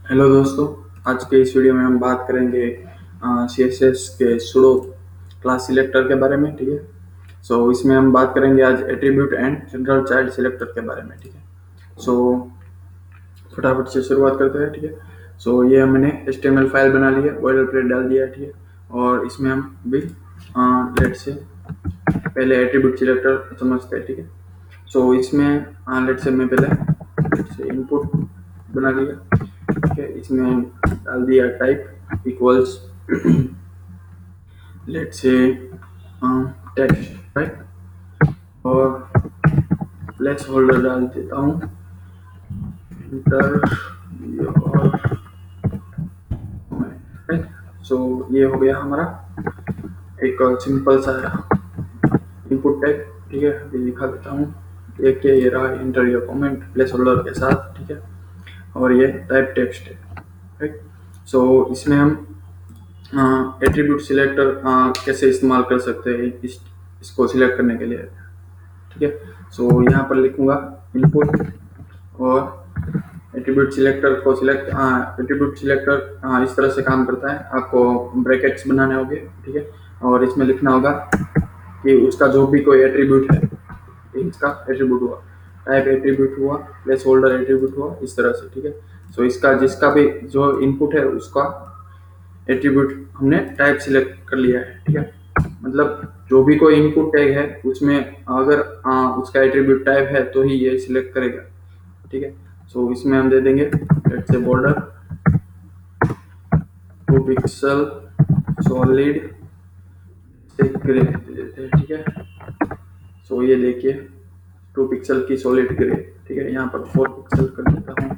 Hello दोस्तों। आज के इस वीडियो में हम बात करेंगे CSS के सुडो क्लास सिलेक्टर के बारे में। ठीक है, सो इसमें हम बात करेंगे आज attribute and general child selector के बारे में। ठीक है, सो फटाफट से शुरुआत करते हैं। ठीक है, सो ये हमने HTML फाइल बना ली है, बॉयलर प्लेट डाल दिया है। ठीक है, और इसमें हम भी लेट से पहले एट्रीब्यूट सिलेक्टर समझते हैं। ठीक है, सो इसमें लेट से मैं पहले इनपुट बना लिया। ठीक है, इसमें डाल दिया टाइप इक्वल्स लेट से टेक्स्ट, राइट, और प्लेस होल्डर डाल देता हूँ इंटर और राइट। सो ये हो गया हमारा एक सिंपल सा इनपुट टैग। ठीक है, अभी लिखा देता हूँ। देखिए ये रहा inter your comment place holder के साथ। ठीक है, और ये टाइप टेक्स्ट है। राइट, सो इसमें हम एट्रीब्यूट सिलेक्टर कैसे इस्तेमाल कर सकते हैं इसको सिलेक्ट करने के लिए। ठीक है, सो यहाँ पर लिखूंगा इनपुट और एट्रीब्यूट सिलेक्टर को सिलेक्ट एट्रीब्यूट सिलेक्टर इस तरह से काम करता है। आपको ब्रैकेट्स बनाने होंगे। ठीक है, और इसमें लिखना होगा कि उसका जो भी कोई एट्रीब्यूट है, इसका एट्रीब्यूट हुआ, टाइप एट्रीब्यूट हुआ, प्लेस होल्डर एट्रीब्यूट हुआ, इस तरह से। ठीक है, सो इसका जिसका भी जो इनपुट है उसका एट्रीब्यूट हमने टाइप सिलेक्ट कर लिया है। ठीक है, मतलब जो भी कोई इनपुट टैग है उसमें अगर उसका एट्रीब्यूट टाइप है तो ही ये सिलेक्ट करेगा। ठीक है, सो इसमें हम दे देंगे let's say border 2 pixel solid grey दे देते हैं। ठीक है, सो ये देखिए 2 पिक्सल की सॉलिड ग्रे। ठीक है, यहाँ पर 4 पिक्सल कर देता हूँ।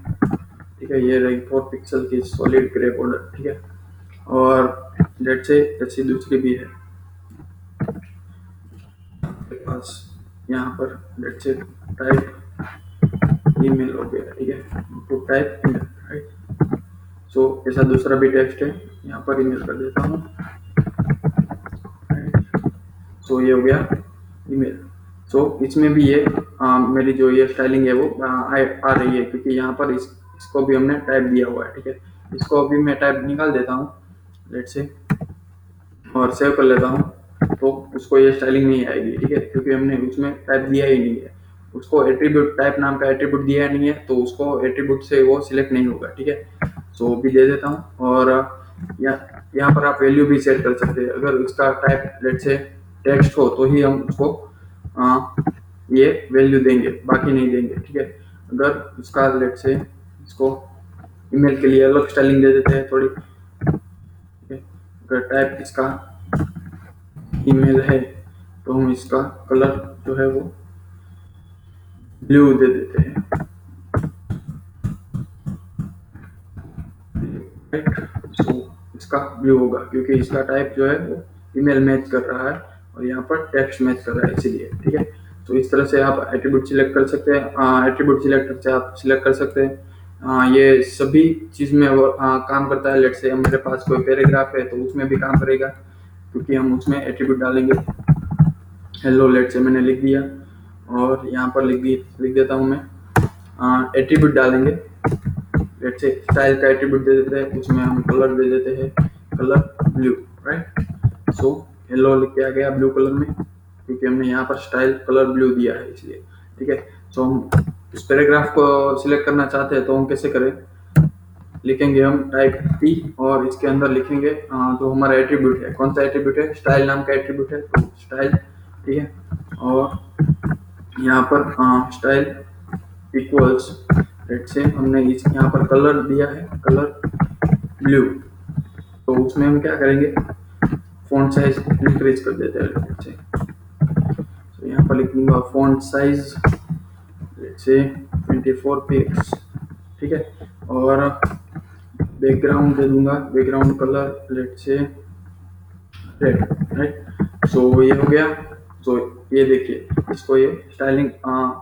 ठीक है, ये रही 4 पिक्सल की सॉलिड ग्रे बॉर्डर। ठीक है, और लेट्स से ऐसी दूसरी भी है के पास, यहाँ पर लेट्स से टाइप ईमेल हो गया। ठीक है, तो टाइप ईमेल, राइट। सो ऐसा दूसरा भी टेक्स्ट है, यहाँ पर ईमेल कर देता हूँ। सो ये हो गया ईमेल। सो इसमें भी ये मेरी जो ये स्टाइलिंग है वो आ रही है, क्योंकि यहाँ पर इसको भी हमने टाइप दिया हुआ है। ठीक है, इसको अभी मैं टाइप निकाल देता हूँ लेट से और सेव कर लेता हूँ, तो उसको ये स्टाइलिंग नहीं आएगी। ठीक है, क्योंकि हमने उसमें टाइप दिया ही नहीं है, उसको एट्रीब्यूट टाइप नाम का एट्रीब्यूट दिया नहीं है, तो उसको एट्रीब्यूट से वो सिलेक्ट नहीं होगा। ठीक है, सो भी दे देता हूँ। और यहाँ पर आप वैल्यू भी सेट कर सकते हैं। अगर उसका टाइप लेट से टेक्स्ट हो तो ही हम उसको ये वैल्यू देंगे, बाकी नहीं देंगे। ठीक है, अगर उसका लेट से इसको ईमेल के लिए अलग स्टाइलिंग दे देते हैं थोड़ी। अगर टाइप इसका ईमेल है तो हम इसका कलर जो है वो ब्लू दे देते हैं। सो इसका ब्लू होगा क्योंकि इसका टाइप जो है वो ईमेल मैच कर रहा है और यहाँ पर टेक्स्ट मैच कर रहा है, इसीलिए। ठीक है, तो इस तरह से आप एट्रीब्यूट सिलेक्ट कर सकते हैं। एट्रीब्यूट सिलेक्टर से आप सिलेक्ट कर सकते हैं। ये सभी चीज में वो काम करता है। लेट से मेरे पास कोई पैराग्राफ है तो उसमें भी काम करेगा, क्योंकि हम उसमें एट्रीब्यूट डालेंगे। हेलो लेट से मैंने लिख दिया और यहाँ पर लिख देता हूँ मैं एट्रीब्यूट डालेंगे। लेट से स्टाइल का एट्रीब्यूट दे देते हैं, उसमें हम कलर दे देते हैं, colour blue, right. So hello लिख के आ गया ब्लू कलर में, क्योंकि हमने यहाँ पर स्टाइल कलर ब्लू दिया है, इसलिए। ठीक है, सो हम इस पैराग्राफ को सिलेक्ट करना चाहते हैं तो हम कैसे करें, लिखेंगे हम टाइप पी और इसके अंदर लिखेंगे जो हमारा एट्रीब्यूट है। कौन सा एट्रीब्यूट है? स्टाइल नाम का एट्रीब्यूट है, तो स्टाइल। ठीक है, और यहाँ पर स्टाइल इक्वल्स लेट से हमने यहाँ पर कलर दिया है, कलर ब्लू, तो उसमें हम क्या करेंगे, फॉन्ट साइज इंक्रीज कर देते हैं लेट से। तो यहाँ पर लिखूंगा फॉन्ट साइज लेट से 24 पिक्स। ठीक है, और बैकग्राउंड दे दूंगा, बैकग्राउंड कलर लेट से रेड, राइट। सो ये हो गया। तो ये देखिए इसको ये स्टाइलिंग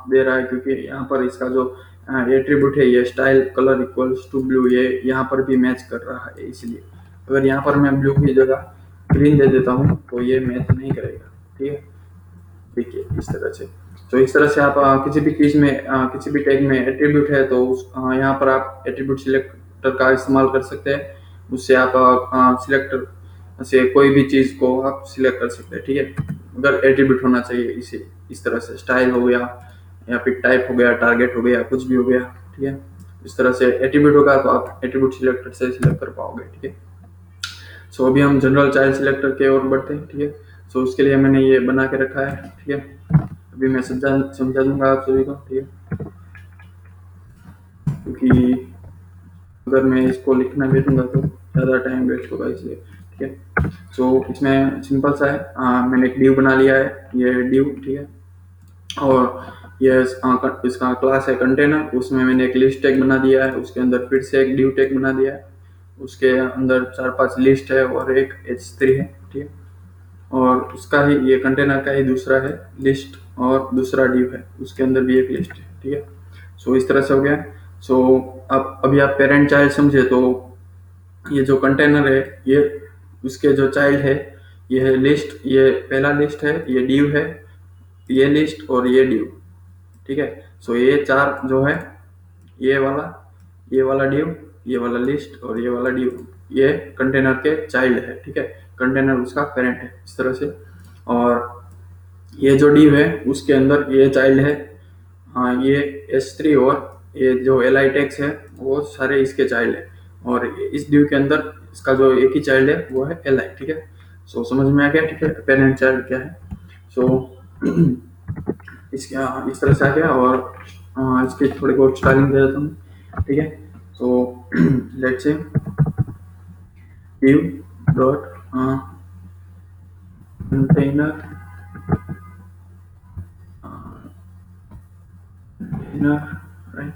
दे रहा है, क्योंकि यहाँ पर इसका जो एट्रीब्यूट है ये style colour equals to blue, ये यहाँ पर भी मैच कर रहा है, इसलिए। अगर यहाँ पर मैं ब्लू की जगह ग्रीन दे देता हूँ तो ये मैच नहीं करेगा। ठीक है, देखिए इस तरह से। तो इस तरह से आप किसी भी चीज में किसी भी टैग में एट्रीब्यूट है तो यहाँ पर आप एट्रीब्यूट सिलेक्ट सिलेक्टर का इस्तेमाल कर सकते हैं। उससे आप सिलेक्टर से कोई भी चीज़ को आप सिलेक्ट कर सकते हैं, ठीक है। अगर एट्रीब्यूट होना चाहिए इसे इस तरह से, स्टाइल हो गया या फिर टाइप हो गया, टारगेट हो गया, कुछ भी हो गया, ठीक है। इस तरह से एट्रीब्यूट होगा तो आप एट्रीब्यूट सिलेक्टर से सिलेक्ट कर पाओगे, ठीक है। सो अभी हम जनरल चाइल्ड सिलेक्टर की ओर बढ़ते हैं, ठीक है। सो उसके लिए मैंने ये बना के रखा है, ठीक है। अभी मैं समझा दूंगा आप सभी को, ठीक है, क्योंकि अगर मैं इसको लिखना बैठूंगा तो ज़्यादा टाइम वेस्ट होगा, इसलिए, ठीक है। सो इसमें सिंपल सा है, मैंने एक डिव बना लिया है, ये डिव, ठीक है। और ये इसका क्लास है कंटेनर, उसमें मैंने एक लिस्ट टैग बना दिया है, उसके अंदर फिर से एक डिव टैग बना दिया है, उसके अंदर 4-5 लिस्ट है और एक h3 है, ठीक है। और उसका ही ये कंटेनर का ही दूसरा है लिस्ट और दूसरा डिव है, उसके अंदर भी एक लिस्ट है, ठीक है। सो इस तरह से हो गया। सो अब अभी आप पेरेंट चाइल्ड समझे तो ये जो कंटेनर है ये उसके जो चाइल्ड है ये है लिस्ट, ये पहला लिस्ट है, ये डिव है, ये लिस्ट और ये डिव, ठीक है। सो ये 4 जो है, ये वाला डिव, ये वाला लिस्ट और ये वाला डिव, ये कंटेनर के चाइल्ड है, ठीक है। कंटेनर उसका पेरेंट है, इस तरह से। और ये जो डिव है उसके अंदर ये चाइल्ड है, हाँ, ये S3 और ये जो li टैग्स है वो सारे इसके चाइल्ड है। और इस डिव के अंदर इसका जो एक ही चाइल्ड है वो है li, ठीक है। सो समझ में आ गया, ठीक है, पेरेंट चाइल्ड क्या है। सो इस तरह से आ गया। और इसकी थोड़ी बहुत स्टाइलिंग दे देता हूँ, ठीक है। So let's say div dot container right.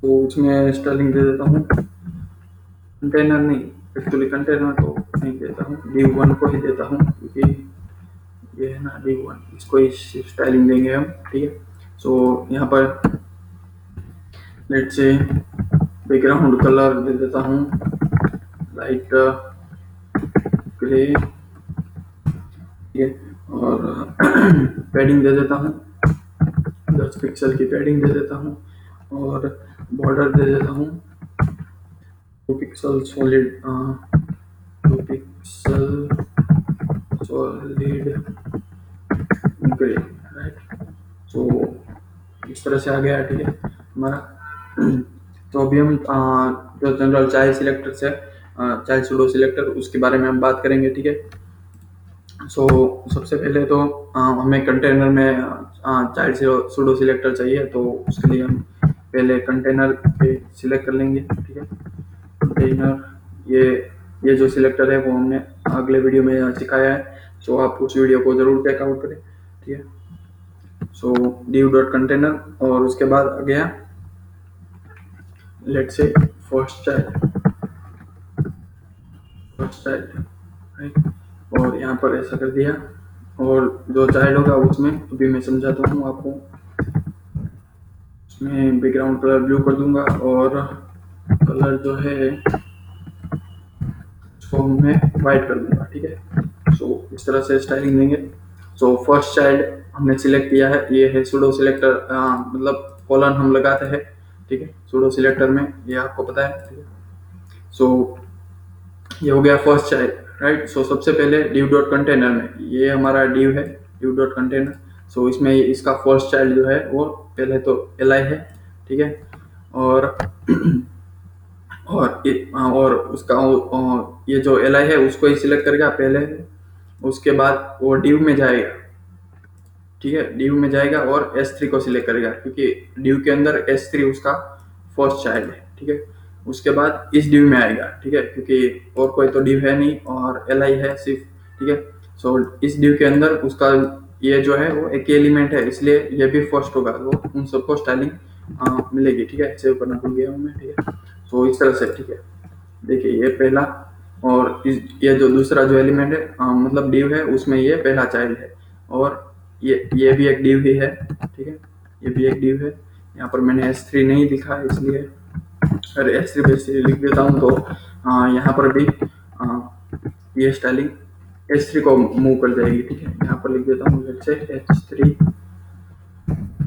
तो उसमें स्टाइलिंग दे देता हूँ, कंटेनर नहीं, एक्चुअली कंटेनर को नहीं देता हूँ, div1 को ही देता हूँ, क्योंकि ये है ना div1, इसको ही स्टाइलिंग देंगे हम, ठीक है। सो यहाँ पर लेट्स से बैकग्राउंड कलर दे देता हूँ लाइट ग्रे, ठीक है। और पैडिंग दे देता हूँ, 10 पिक्सल की पैडिंग दे देता हूँ। और बॉर्डर दे देता हूँ 2 pixel solid, 2 pixel solid grey, right. तो इस तरह से आ गया, ठीक है हमारा। तो अभी हम जो जनरल चाइल्ड सिलेक्टर से चाइल्ड सूडो सिलेक्टर उसके बारे में हम बात करेंगे, ठीक है। सो सबसे पहले तो हमें कंटेनर में चाइल्ड सूडो सिलेक्टर चाहिए, तो उसके लिए हम पहले कंटेनर पे सिलेक्ट कर लेंगे, ठीक है। कंटेनर ये जो सिलेक्टर है वो हमने अगले वीडियो में सिखाया है, सो आप उस वीडियो को जरूर चेकआउट करें, ठीक है। सो div डॉट कंटेनर और उसके बाद आ गया let's say first child, right. और यहाँ पर ऐसा कर दिया। और जो चाइल्ड होगा उसमें अभी मैं समझाता हूँ आपको, उसमें बैकग्राउंड कलर ब्लू कर दूंगा और कलर जो है उसको मैं वाइट कर दूंगा, ठीक है। सो इस तरह से स्टाइलिंग देंगे। सो फर्स्ट चाइल्ड हमने सिलेक्ट किया है, ये है सूडो सिलेक्टर, मतलब कॉलन हम लगाते हैं, ठीक है, सूडो सिलेक्टर में, ये आपको पता है, ठीक है। सो ये हो गया फर्स्ट चाइल्ड, राइट। सो सबसे पहले div डॉट कंटेनर में ये हमारा div है, div डॉट कंटेनर। सो इसमें इसका फर्स्ट चाइल्ड जो है वो पहले तो li है, ठीक है। और और उसका ये जो li है उसको ही सिलेक्ट करेगा पहले, उसके बाद वो div में जाएगा, ठीक है, div में जाएगा और S3 को सिलेक्ट करेगा, क्योंकि div के अंदर S3 उसका फर्स्ट चाइल्ड है, ठीक है। उसके बाद इस div में आएगा, ठीक है, क्योंकि और कोई तो div है नहीं और li है सिर्फ, ठीक है। सो इस div के अंदर उसका ये जो है वो एक ही एलिमेंट है, इसलिए ये भी फर्स्ट होगा, वो उन सबको स्टाइलिंग मिलेगी, ठीक है। सेव करना भूल गया हूँ मैं, ठीक है। सो इस तरह से, ठीक है, देखिए ये पहला और ये जो दूसरा जो एलिमेंट है मतलब div है उसमें ये पहला चाइल्ड है, और ये भी एक div ही है, ठीक है, ये भी एक div है। यहाँ पर मैंने S3 नहीं लिखा है, इसलिए अरे S3 पे लिख देता हूँ तो यहाँ पर भी ये स्टाइलिंग S3 को मूव कर जाएगी, ठीक है। यहाँ पर लिख देता हूँ लेट्स से H3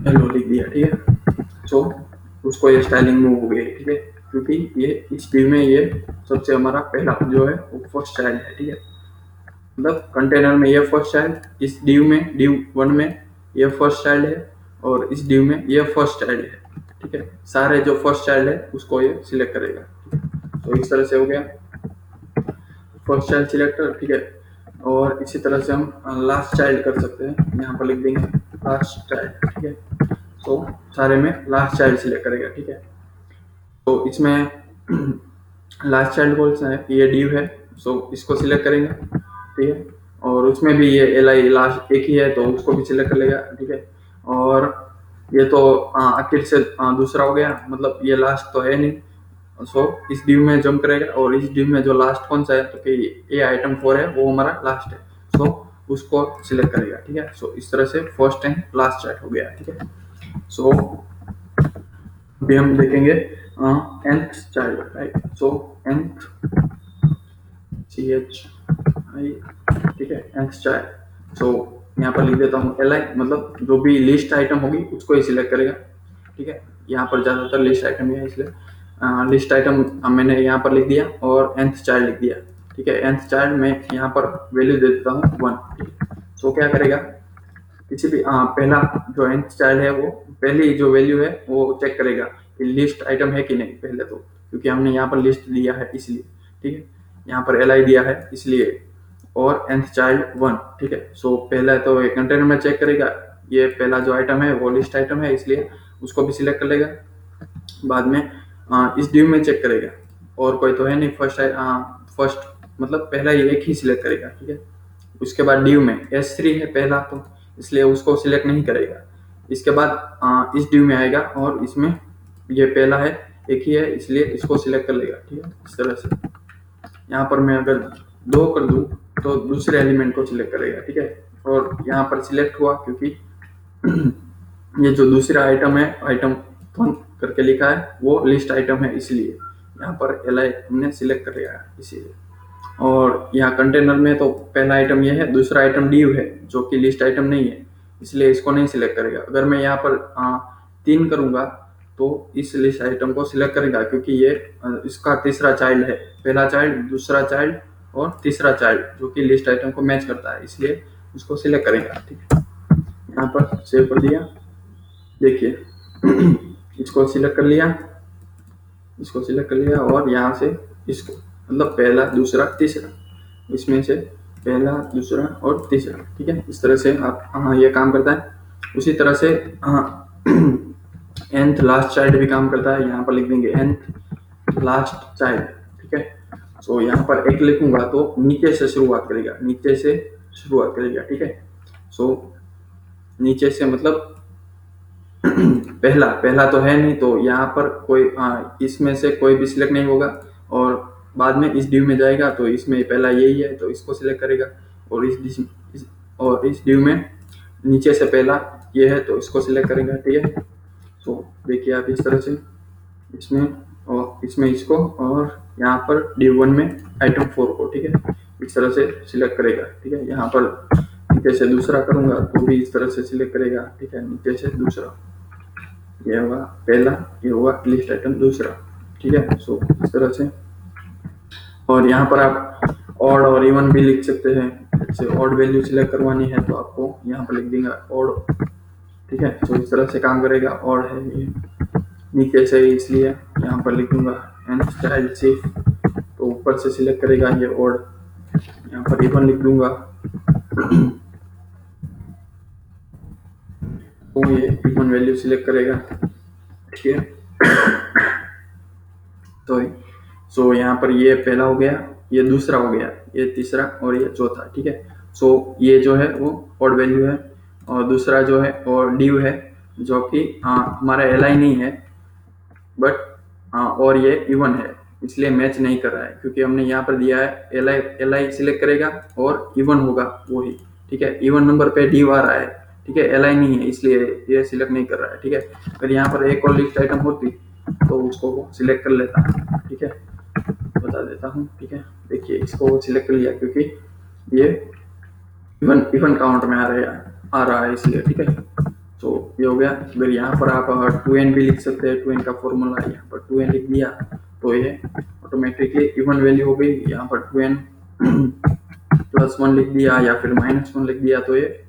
हेलो लिख दिया, ठीक है। सो उसको ये स्टाइलिंग मूव हो गई, ठीक है। क्योंकि ये इस ड्यू में ये सबसे हमारा पहला जो है वो फर्स्ट चाइल्ड है, ठीक है। मतलब कंटेनर में ये फर्स्ट चाइल्ड, इस ड्यू में ड्यू 1 में ये फर्स्ट चाइल्ड है और इस ड्यू में ये फर्स्ट चाइल्ड है, ठीक है। सारे जो फर्स्ट चाइल्ड है उसको ये सिलेक्ट करेगा, ठीक है। तो इस तरह से हो गया फर्स्ट चाइल्ड सिलेक्टर, ठीक है। और इसी तरह से हम लास्ट चाइल्ड कर सकते हैं, यहाँ पर लिख देंगे लास्ट चाइल्ड, ठीक है। तो सारे में लास्ट चाइल्ड सिलेक्ट करेगा, ठीक है। तो इसमें लास्ट चाइल्ड कौन सा है, ये ड्यू है, सो इसको सिलेक्ट करेंगे, ठीक है। और उसमें भी ये एल लास्ट एक ही है तो उसको भी सिलेक्ट कर लेगा, ठीक है। और ये तो आखिर से दूसरा हो गया, मतलब ये लास्ट तो है नहीं, सो इस ड्यू में जंप करेगा और इस ड्यू में जो लास्ट कौन सा है तो कि ये आइटम 4 है वो हमारा लास्ट है, सो उसको सिलेक्ट करेगा, ठीक है। सो इस तरह से फर्स्ट एंड लास्ट चाइल्ड हो गया, ठीक है। सो अभी हम देखेंगे nth चाइल्ड, राइट। सो nth CH आई, ठीक है, nth चाइल्ड। सो यहाँ पर लिख देता हूँ li, मतलब जो भी लिस्ट आइटम होगी उसको ही सिलेक्ट करेगा, ठीक है। यहाँ पर ज्यादातर लिस्ट आइटम है इसलिए लिस्ट आइटम मैंने यहाँ पर लिख दिया और nth चाइल्ड लिख दिया, ठीक है। nth चाइल्ड में यहाँ पर वैल्यू दे देता हूँ 1, ठीक है। तो क्या करेगा, किसी भी पहला जो nth चाइल्ड है वो पहली जो वैल्यू है वो चेक करेगा कि लिस्ट आइटम है कि नहीं पहले, तो क्योंकि हमने यहाँ पर लिस्ट दिया है इसलिए, ठीक है। यहाँ पर li दिया है इसलिए, और nth चाइल्ड 1, ठीक है। सो पहला तो कंटेनर में चेक करेगा, ये पहला जो आइटम है वो लिस्ट आइटम है इसलिए उसको भी सिलेक्ट कर लेगा। बाद में इस ड्यू में चेक करेगा, और कोई तो है नहीं, फर्स्ट मतलब पहला ही एक ही सिलेक्ट करेगा, ठीक है। उसके बाद ड्यू में S3 है पहला, तो इसलिए उसको सिलेक्ट नहीं करेगा। इसके बाद इस ड्यू में आएगा और इसमें ये पहला है एक ही है इसलिए इसको सिलेक्ट कर लेगा, ठीक है। इस तरह से यहाँ पर मैं अगर 2 कर दूं तो दूसरे एलिमेंट को सिलेक्ट करेगा, ठीक है। और यहाँ पर सिलेक्ट हुआ क्योंकि ये जो दूसरा आइटम है, आइटम 1 करके लिखा है वो लिस्ट आइटम है इसलिए यहाँ पर li हमने सिलेक्ट कर लिया है इसीलिए। और यहाँ कंटेनर में तो पहला आइटम ये है, दूसरा आइटम ड्यू है जो कि लिस्ट आइटम नहीं है इसलिए इसको नहीं सिलेक्ट करेगा। अगर मैं यहाँ पर 3 करूंगा तो इस लिस्ट आइटम को सिलेक्ट करेगा क्योंकि ये इसका तीसरा चाइल्ड है, पहला चाइल्ड, दूसरा चाइल्ड और तीसरा चाइल्ड जो कि लिस्ट आइटम को मैच करता है इसलिए उसको सिलेक्ट करेगा, ठीक है। यहाँ पर सेव कर दिया, देखिए इसको सिलेक्ट कर लिया, इसको सिलेक्ट कर लिया और यहाँ से इसको मतलब पहला दूसरा तीसरा, इसमें से पहला दूसरा और तीसरा, ठीक है। इस तरह से आप ये काम करता है। उसी तरह से nth लास्ट चाइल्ड भी काम करता है, यहाँ पर लिख देंगे nth लास्ट चाइल्ड, ठीक है। सो यहाँ पर एक लिखूंगा तो नीचे से शुरुआत करेगा, नीचे से शुरुआत करेगा, ठीक है। सो नीचे से मतलब पहला तो है नहीं तो यहाँ पर कोई इसमें से कोई भी सिलेक्ट नहीं होगा, और बाद में इस ड्यू में जाएगा तो इसमें पहला यही है तो इसको सिलेक्ट करेगा, और इस ड्यू में नीचे से पहला ये है तो इसको सिलेक्ट करेगा, ठीक है। तो देखिए आप इस तरह से इसमें और इसमें इसको, और यहाँ पर ड्यू 1 में आइटम 4 को, ठीक है, इस तरह से सिलेक्ट करेगा, ठीक है। यहाँ पर नीचे से दूसरा करूंगा तो भी इस तरह से सिलेक्ट करेगा, ठीक है, नीचे से दूसरा, ये होगा पहला, ये होगा लिस्ट आइटम दूसरा, ठीक है। सो इस तरह से, और यहाँ पर आप ऑड और इवन भी लिख सकते हैं, जैसे ऑड वैल्यू सिलेक्ट करवानी है तो आपको यहाँ पर लिख देंगे ऑड, ठीक है। तो इस तरह से काम करेगा। ऑड है ये नीचे से इसलिए यहाँ पर लिख दूंगा nth चाइल्ड सिर्फ, तो ऊपर से सिलेक्ट करेगा ये ऑड, यहाँ पर इवन लिख दूंगा तो ये इवन वैल्यू सिलेक्ट करेगा, ठीक है। तो सो यहाँ पर ये पहला हो गया, ये दूसरा हो गया, ये तीसरा और ये चौथा, ठीक है। सो ये जो है वो ऑड वैल्यू है, और दूसरा जो है और ड्यू है जो कि हमारा li नहीं है बट और ये इवन है इसलिए मैच नहीं कर रहा है क्योंकि हमने यहाँ पर दिया है li सिलेक्ट करेगा और इवन होगा वही, ठीक है। इवन नंबर पे ड्यू आ रहा है, ठीक है, li नहीं है इसलिए ये सिलेक्ट नहीं कर रहा है, ठीक है। अगर यहाँ पर एक और लिस्ट आइटम होती तो उसको सिलेक्ट कर लेता, ठीक है, बता देता हूँ, ठीक है। देखिए इसको सिलेक्ट कर लिया क्योंकि ये इवन काउंट में आ रहा है इसलिए, ठीक है। तो ये हो गया। अगर यहाँ पर आप 2n भी लिख सकते हैं, 2n का फॉर्मूला यहाँ पर 2n लिख दिया तो ये ऑटोमेटिकली इवन वैल्यू हो गई। यहाँ पर 2n +1 लिख दिया या फिर -1 लिख दिया तो ये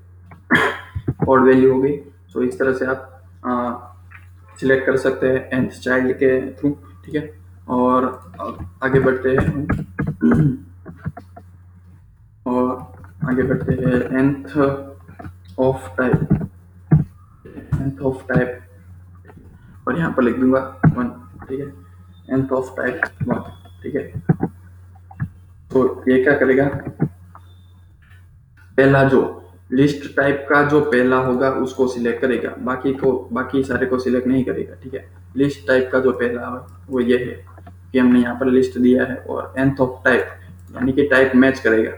ऑड वैल्यू हो गई। तो इस तरह से आप सिलेक्ट कर सकते हैं nth चाइल्ड के थ्रू, ठीक है। और आगे बढ़ते हैं nth ऑफ टाइप और यहाँ पर लिख दूंगा 1, ठीक है। nth ऑफ टाइप 1, ठीक है। तो ये क्या करेगा, पहला जो लिस्ट टाइप का जो पहला होगा उसको सिलेक्ट करेगा, बाकी सारे को सिलेक्ट नहीं करेगा, ठीक है। लिस्ट टाइप का जो पहला है वो ये है कि हमने यहाँ पर लिस्ट दिया है और nth ऑफ टाइप यानी कि टाइप मैच करेगा,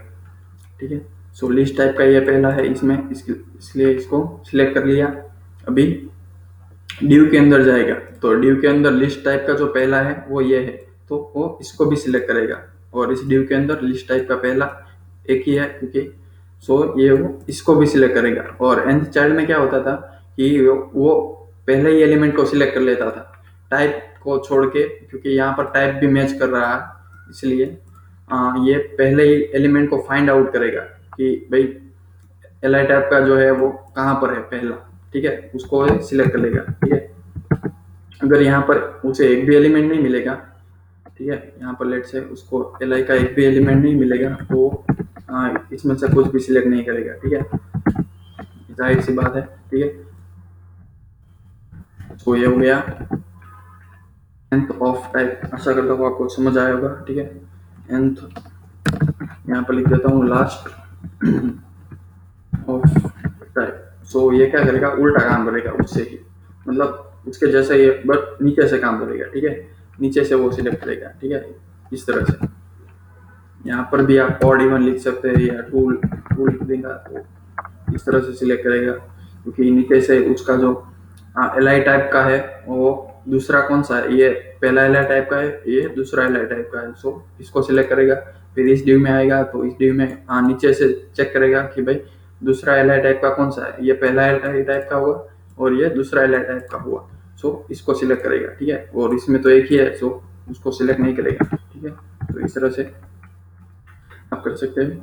ठीक है। सो लिस्ट टाइप का ये पहला है इसमें, इसलिए इसको सिलेक्ट कर लिया। अभी डिव के अंदर जाएगा तो डिव के अंदर लिस्ट टाइप का जो पहला है वो ये है, तो वो इसको भी सिलेक्ट करेगा। और इस डिव के अंदर लिस्ट टाइप का पहला एक ही है क्योंकि ये वो इसको भी सिलेक्ट करेगा। और nth चाइल्ड में क्या होता था कि वो पहले ही एलिमेंट को सिलेक्ट कर लेता था टाइप को छोड़ के, क्योंकि यहाँ पर टाइप भी मैच कर रहा है, इसलिए ये पहले ही एलिमेंट को फाइंड आउट करेगा कि भाई एल टाइप का जो है वो कहाँ पर है पहला, ठीक है, उसको सिलेक्ट कर लेगा, ठीक है। अगर यहाँ पर उसे एक भी एलिमेंट नहीं मिलेगा, ठीक है, यहाँ पर लेट से उसको एल का एक भी एलिमेंट नहीं मिलेगा तो इसमें से कुछ भी सिलेक्ट नहीं करेगा, ठीक है, जाहिर सी बात है, ठीक है। तो ये हो गया nth ऑफ टाइप। आशा करता हूँ आपको समझ आया होगा, ठीक है। nth यहाँ पर लिख देता हूँ लास्ट ऑफ टाइप। सो ये क्या करेगा, उल्टा काम करेगा उससे ही, मतलब उसके जैसे ये बट नीचे से काम करेगा, ठीक है, नीचे से वो सिलेक्ट करेगा, ठीक है, इस तरह से। यहाँ पर भी आप ऑड इवन लिख सकते हैं या टूल लिख देगा तो इस तरह से सिलेक्ट करेगा, क्योंकि नीचे से उसका जो एल टाइप का है वो दूसरा कौन सा है, ये पहला एल टाइप का है, ये दूसरा एल टाइप का है। सो इसको सिलेक्ट करेगा, फिर इस डिव में आएगा तो इस डिव में नीचे से चेक करेगा कि भाई दूसरा एल टाइप का कौन सा है, ये पहला एल टाइप का हुआ और ये दूसरा एल टाइप का हुआ। सो इसको सिलेक्ट करेगा, ठीक है, और इसमें तो एक ही है सो उसको सिलेक्ट नहीं करेगा, ठीक है। तो इस तरह से आप कर सकते हैं,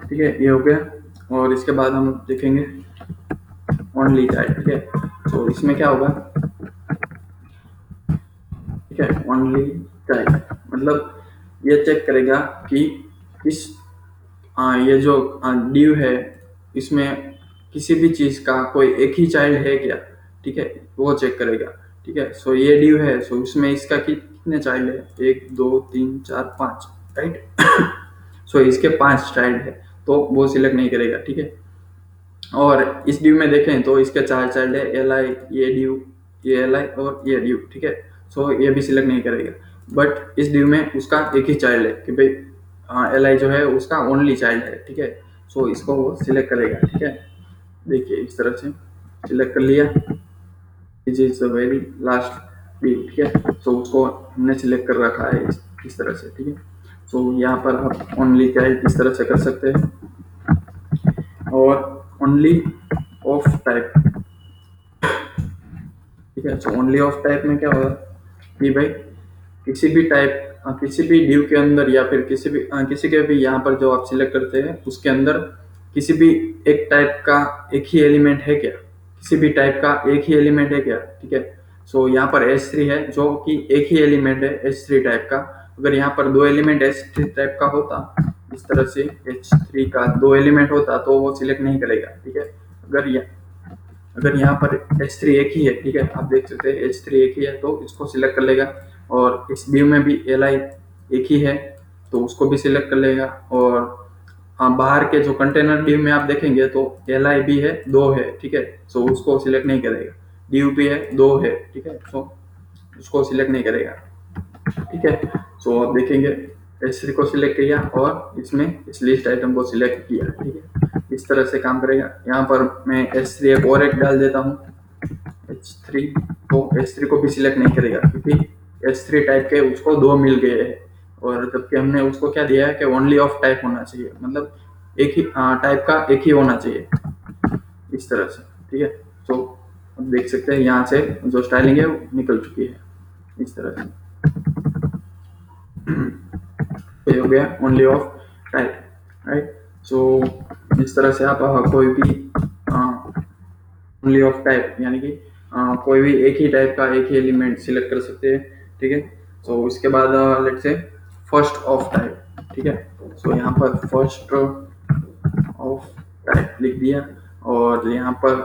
ठीक है, ये हो गया। और इसके बाद हम देखेंगे ओनली चाइल्ड, ठीक है। तो इसमें क्या होगा, ठीक है, ओनली चाइल्ड मतलब ये चेक करेगा कि किस ये जो डिव है इसमें किसी भी चीज का कोई एक ही चाइल्ड है क्या, ठीक है, वो चेक करेगा, ठीक है। सो ये डिव है, सो इसमें इसका कितने चाइल्ड है, 1 2 3 4 5, राइट। सो इसके 5 चाइल्ड है तो वो सिलेक्ट नहीं करेगा, ठीक है। और इस डिव में देखें तो इसके 4 चाइल्ड है, एल आई, ये डिव, ये एल आई और ये डिव, ठीक है। सो ये भी सिलेक्ट नहीं करेगा। बट इस डिव में उसका एक ही चाइल्ड है कि भाई एल आई जो है उसका ओनली चाइल्ड है, ठीक है। सो इसको वो सिलेक्ट करेगा, ठीक है। देखिए इस तरह से सिलेक्ट कर लिया, this is the very last div, ठीक है। सो उसको हमने सिलेक्ट कर रखा है इस तरह से, ठीक है। सो यहाँ पर आप ओनली चाइल्ड इस तरह से कर सकते हैं। और ओनली ऑफ टाइप, ठीक है। सो ओनली ऑफ टाइप में क्या होगा कि भाई किसी भी टाइप, किसी भी डिव के अंदर या फिर किसी के भी यहाँ पर जो आप सिलेक्ट करते हैं उसके अंदर किसी भी एक टाइप का एक ही एलिमेंट है क्या, किसी भी टाइप का एक ही एलिमेंट है क्या, ठीक है। सो यहाँ पर H3 है जो कि एक ही एलिमेंट है H3 टाइप का। अगर यहाँ पर 2 एलिमेंट H3 टाइप का होता, इस तरह से H3 का 2 एलिमेंट होता तो वो सिलेक्ट नहीं करेगा, ठीक है। अगर यहाँ पर H3 एक ही है, ठीक है, आप देख सकते हैं H3 एक ही है तो इसको सिलेक्ट कर लेगा। और इस डिव में भी Li एक ही है तो उसको भी सिलेक्ट कर लेगा। और बाहर के जो कंटेनर डिव में आप देखेंगे तो Li भी है, 2 है, ठीक है। सो उसको सिलेक्ट नहीं करेगा। डिव भी है, 2 है, ठीक है, सो उसको सिलेक्ट नहीं करेगा, ठीक है। सो आप देखेंगे H3 को सिलेक्ट किया और इसमें इस लिस्ट आइटम को सिलेक्ट किया, ठीक है, इस तरह से काम करेगा। यहाँ पर मैं H3 एक डाल देता हूँ H3, तो H3 को भी सिलेक्ट नहीं करेगा क्योंकि H3 टाइप के उसको 2 मिल गए हैं। और जबकि हमने उसको क्या दिया है कि ओनली ऑफ टाइप होना चाहिए, मतलब एक ही टाइप का एक ही होना चाहिए, इस तरह से, ठीक है। तो अब देख सकते हैं यहाँ से जो स्टाइलिंग है वो निकल चुकी है इस तरह से। ये हो गया ओनली ऑफ टाइप, राइट। सो इस तरह से आप कोई भी ओनली ऑफ टाइप यानी कि कोई भी एक ही टाइप का एक ही एलिमेंट सिलेक्ट कर सकते हैं, ठीक है। सो इसके बाद let's say first of type, ठीक है। सो यहाँ पर फर्स्ट ऑफ टाइप लिख दिया और यहाँ पर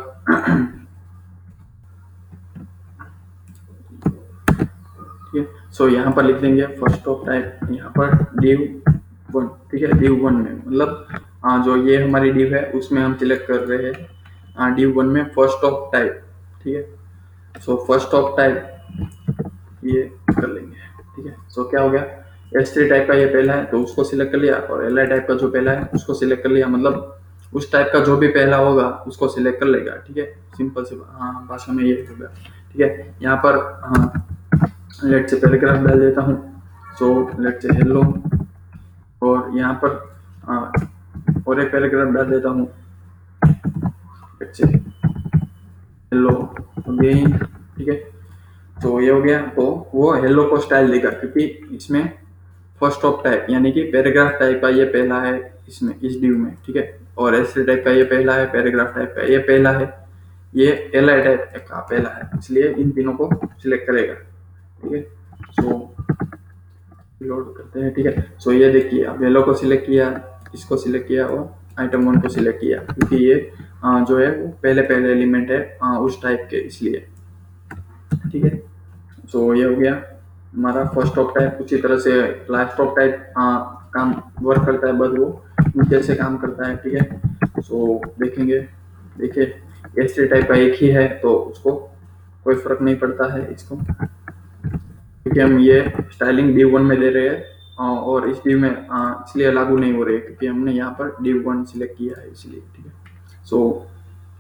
ठीक है। सो यहाँ पर लिख देंगे फर्स्ट ऑफ टाइप, यहाँ पर div 1, ठीक है। div 1 में मतलब जो ये हमारी div है उसमें हम सिलेक्ट कर रहे हैं div 1 में फर्स्ट ऑफ टाइप, ठीक है। सो फर्स्ट ऑफ टाइप ये कर लेंगे, ठीक है। सो क्या हो गया, S3 टाइप का ये पहला है तो उसको सिलेक्ट कर लिया, और Li टाइप का जो पहला है उसको सिलेक्ट कर लिया, मतलब उस टाइप का जो भी पहला होगा उसको सिलेक्ट कर लेगा, ठीक है। सिंपल से भाषा में ये होगा, ठीक है। यहाँ पर लेट से पैराग्राफ डाल देता हूँ। सो लेट से हेलो, और यहाँ पर और एक पैराग्राफ डाल देता हूँ, लेट से हेलो अगेन, ठीक है। तो ये हो गया, तो वो हेलो को स्टाइल देगा क्योंकि इसमें फर्स्ट ऑफ टाइप यानी कि पैराग्राफ टाइप का ये पहला है इसमें इस div में, ठीक है। और S3 टाइप का ये पहला है, पैराग्राफ टाइप का ये पहला है, ये Li टाइप का पहला है, इसलिए इन तीनों को सिलेक्ट करेगा, ठीक है। सो लोड करते हैं, ठीक है। सो ये देखिए अब येलो को सिलेक्ट किया, इसको सिलेक्ट किया और आइटम 1 को सिलेक्ट किया क्योंकि ये जो है वो पहले एलिमेंट है उस टाइप के, इसलिए, ठीक है। सो ये हो गया हमारा फर्स्ट ऑफ टाइप। उसी तरह से लास्ट ऑफ टाइप काम वर्क करता है, बस वो नीचे से काम करता है, ठीक है। सो देखेंगे, देखिए S3 टाइप का एक ही है तो उसको कोई फर्क नहीं पड़ता है इसको, क्योंकि हम ये स्टाइलिंग div 1 में दे रहे हैं और इस div में इसलिए लागू नहीं हो रही है क्योंकि हमने यहाँ पर div 1 सिलेक्ट किया है, इसलिए, ठीक है। सो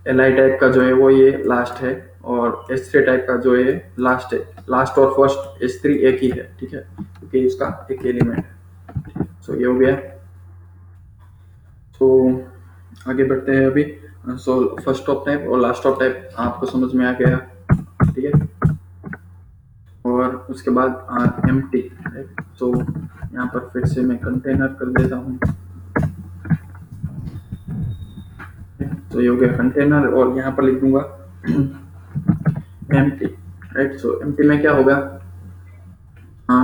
Li टाइप का जो है वो ये लास्ट है और S3 टाइप का जो है लास्ट है। लास्ट और फर्स्ट S3 एक ही है, ठीक है, क्योंकि इसका एक एलिमेंट है। सो ये हो गया। तो आगे बढ़ते हैं अभी। सो फर्स्ट ऑफ टाइप और लास्ट ऑफ टाइप आपको समझ में आ गया, ठीक है। और उसके बाद एम्प्टी, तो यहाँ पर फिर से मैं कंटेनर कर देता हूँ, तो ये हो गया कंटेनर और यहाँ पर लिख दूंगा एम्प्टी, राइट। सो एम्प्टी में क्या होगा,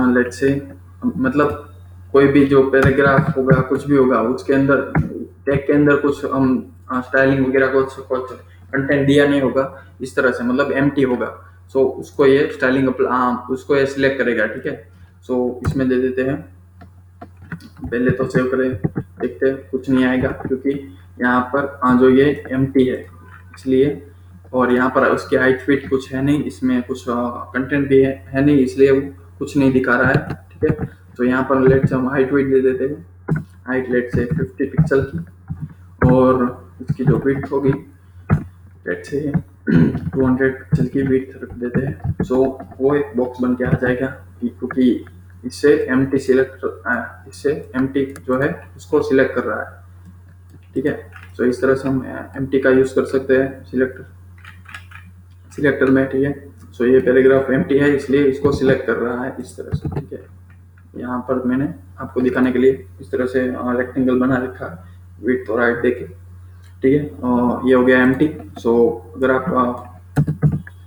लेट से मतलब कोई भी जो पैराग्राफ होगा कुछ भी होगा उसके अंदर टैग के अंदर कुछ हम स्टाइलिंग वगैरह कुछ कंटेंट दिया नहीं होगा इस तरह से, मतलब एम्प्टी होगा। सो उसको ये स्टाइलिंग उसको ये सिलेक्ट करेगा, ठीक है। सो इसमें दे देते हैं, पहले तो सेव करें, देखते हैं कुछ नहीं आएगा क्योंकि यहाँ पर जो ये एम्प्टी है इसलिए, और यहाँ पर उसकी हाइट फिट कुछ है नहीं, इसमें कुछ कंटेंट भी है नहीं, इसलिए वो कुछ नहीं दिखा रहा है, ठीक है। तो यहाँ पर लेट से हम हाइट वेट दे देते हैं, हाइट लेट से 50 पिक्सल की, और इसकी जो विड्थ होगी लेट से 200 पिक्सल की विड्थ रख देते हैं। सो वो एक बॉक्स बन के आ जाएगा क्योंकि इससे एम्प्टी जो है उसको सिलेक्ट कर रहा है, ठीक है। सो इस तरह से हम एम्प्टी का यूज कर सकते हैं सिलेक्टर में, ठीक है। सो ये पैराग्राफ एम्प्टी है इसलिए इसको सिलेक्ट कर रहा है इस तरह से, ठीक है। यहाँ पर मैंने आपको दिखाने के लिए इस तरह से रेक्टेंगल बना रखा है विड्थ और हाइट देके, ठीक है। ये हो गया एम्प्टी। सो अगर आप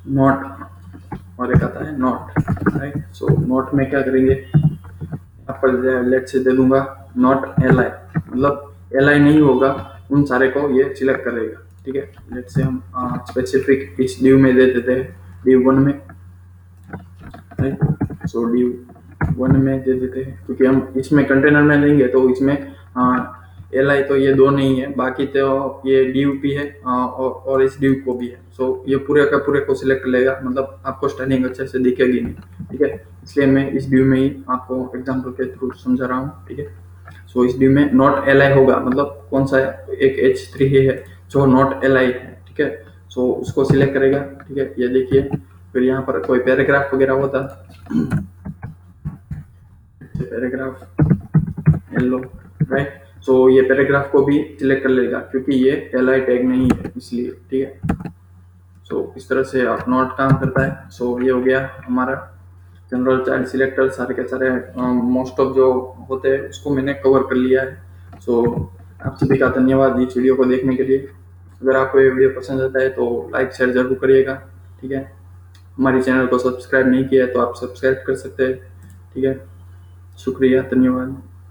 नॉट और एक आता है नॉट, राइट। सो नॉट में क्या करेंगे, यहाँ पर लेट से दे दूंगा नॉट Li, मतलब Li नहीं होगा उन सारे को ये सिलेक्ट करेगा, ठीक है। लेट से हम स्पेसिफिक इस div में दे देते हैं, div 1 में, राइट। सो div 1 में दे देते हैं क्योंकि हम इसमें कंटेनर में लेंगे तो इसमें Li तो ये दो नहीं है, बाकी तो ये div भी है और इस div को भी है। सो ये पूरे का पूरे को सिलेक्ट कर लेगा, मतलब आपको स्टाइलिंग अच्छे से दिखेगी नहीं, ठीक है। इसलिए मैं इस div में ही आपको एग्जांपल के थ्रू समझा रहा हूँ, ठीक है। सो इस div में नॉट Li होगा, मतलब कौन सा है, एक H3 ही है जो नॉट Li है, ठीक है। सो उसको सिलेक्ट करेगा, ठीक है। ये देखिए फिर यहाँ पर कोई पैराग्राफ वगैरह होता, पैराग्राफ हेलो, राइट। सो ये पैराग्राफ को भी सिलेक्ट कर लेगा क्योंकि ये Li टैग नहीं है इसलिए, ठीक है। तो इस तरह से आप नोट काम करता है। सो ये हो गया हमारा जनरल चाइल्ड सिलेक्टर, सारे के सारे मोस्ट ऑफ जो होते हैं उसको मैंने कवर कर लिया है। सो आप सभी का धन्यवाद इस वीडियो को देखने के लिए। अगर आपको ये वीडियो पसंद आता है तो लाइक शेयर जरूर करिएगा, ठीक है। हमारे चैनल को सब्सक्राइब नहीं किया है तो आप सब्सक्राइब कर सकते हैं, ठीक है। शुक्रिया, धन्यवाद।